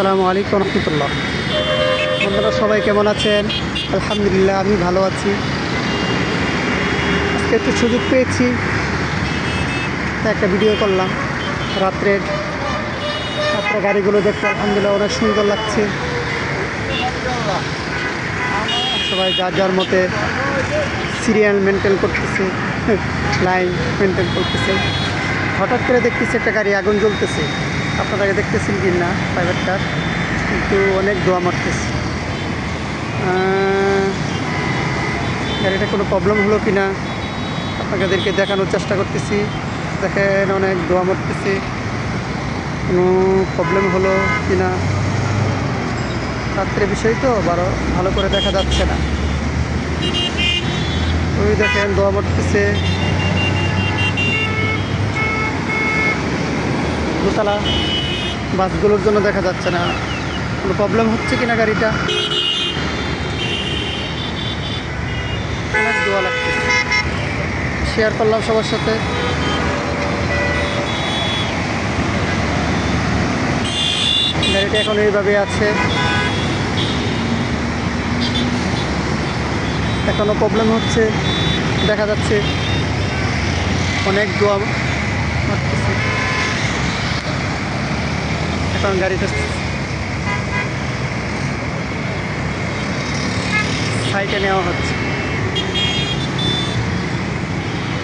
আসসালামু আলাইকুম রহমতুল্লাহ। বন্ধুরা সবাই কেমন আছেন? আলহামদুলিল্লাহ আমি ভালো আছি। আজকে একটু সুযোগ পেয়েছি, তাই একটা ভিডিও করলাম। রাত্রের গাড়িগুলো দেখতে আলহামদুলিল্লাহ অনেক সুন্দর লাগছে। সবাই যার যার মতে সিরিয়াল মেনটেন করতেছে, লাইন মেনটেন করতেছে। হঠাৎ করে দেখতেছি একটা গাড়ি আগুন জ্বলতেছে। আপনারা দেখতেছেন কি না প্রাইভেট কার, কিন্তু অনেক ধোঁয়া মারতেছে। গাড়িটা কোনো প্রবলেম হলো কি না আপনাদেরকে দেখানোর চেষ্টা করতেছি। দেখেন অনেক ধোঁয়া মারতেছে, কোনো প্রবলেম হলো কি না। রাত্রে বিষয় তো ভালো করে দেখা যাচ্ছে না। ওই দেখেন ধোঁয়া মারতেছে। দোতলা বাসগুলোর জন্য দেখা যাচ্ছে না কোনো প্রবলেম হচ্ছে কিনা গাড়িটা। অনেক ধোঁয়া লাগছে। শেয়ার করলাম সবার সাথে। গাড়িটা এখন এইভাবে আছে, এখনো প্রবলেম হচ্ছে দেখা যাচ্ছে। অনেক ধোঁয়া মারতেছে। এখন গাড়িটা সাইডে নেওয়া হচ্ছে।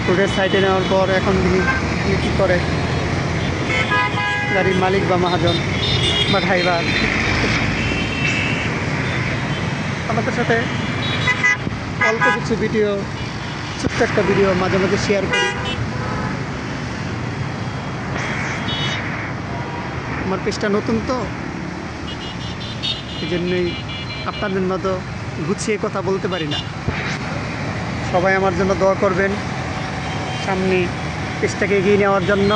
রোডের সাইডে নেওয়ার পর এখন তিনি কী করে গাড়ির মালিক বা মহাজন বা ড্রাইভার আমাদের সাথে অল্প কিছু ভিডিও, ছোট্ট একটা ভিডিও মাঝে মাঝে শেয়ার করি। আমার পেজটা নতুন তো, এই জন্যই আপনাদের মতো গুছিয়ে কথা বলতে পারি না। সবাই আমার জন্য দোয়া করবেন সামনে পেজটাকে এগিয়ে নেওয়ার জন্য।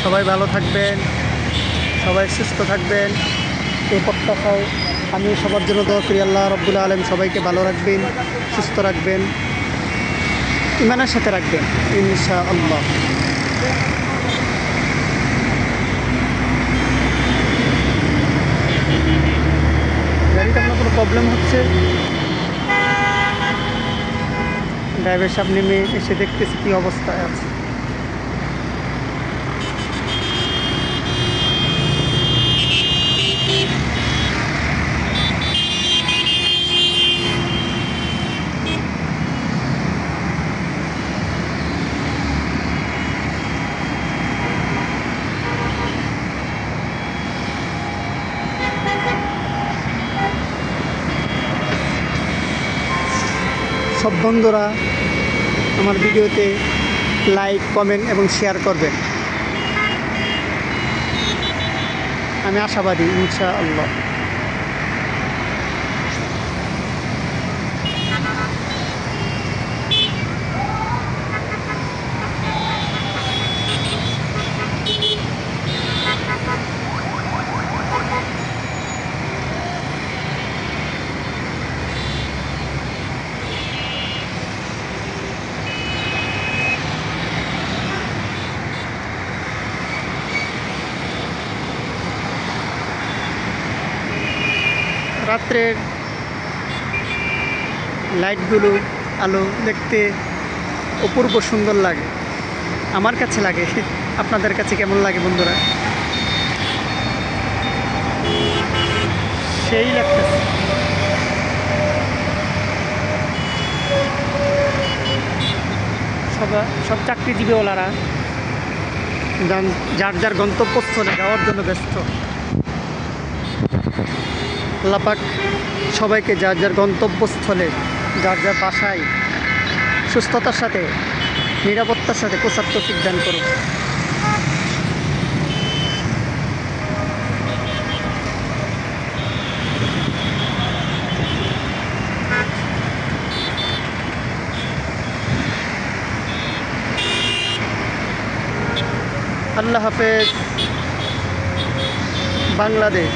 সবাই ভালো থাকবেন, সবাই সুস্থ থাকবেন, এই প্রত্যাশায় আমি সবার জন্য দোয়া করি। আল্লাহ রাব্বুল আলামিন সবাইকে ভালো রাখবেন, সুস্থ রাখবেন, ঈমানের সাথে রাখবেন ইনশাআল্লাহ। গাড়িটা আপনার কোনো প্রবলেম হচ্ছে, ড্রাইভার সাহেব নেমে এসে দেখতেছি কী অবস্থায় আছে। সব বন্ধুরা আমার ভিডিওতে লাইক, কমেন্ট এবং শেয়ার করবেন, আমি আশাবাদী ইনশাআল্লাহ। রাত্রের লাইটগুলো আলো দেখতে অপূর্ব সুন্দর লাগে, আমার কাছে লাগে। আপনাদের কাছে কেমন লাগে বন্ধুরা? সেই লাগতেছে। সব চাকরিজীবীওয়ালারা যার যার গন্তব্যস্থলে যাওয়ার জন্য ব্যস্ত। আল্লাহ পাক সবাইকে যার যার গন্তব্যস্থলে, যার যার বাসায় সুস্থতার সাথে, নিরাপত্তার সাথে পৌঁছার তৌফিক দান করুন। আল্লাহ হাফেজ। বাংলাদেশ।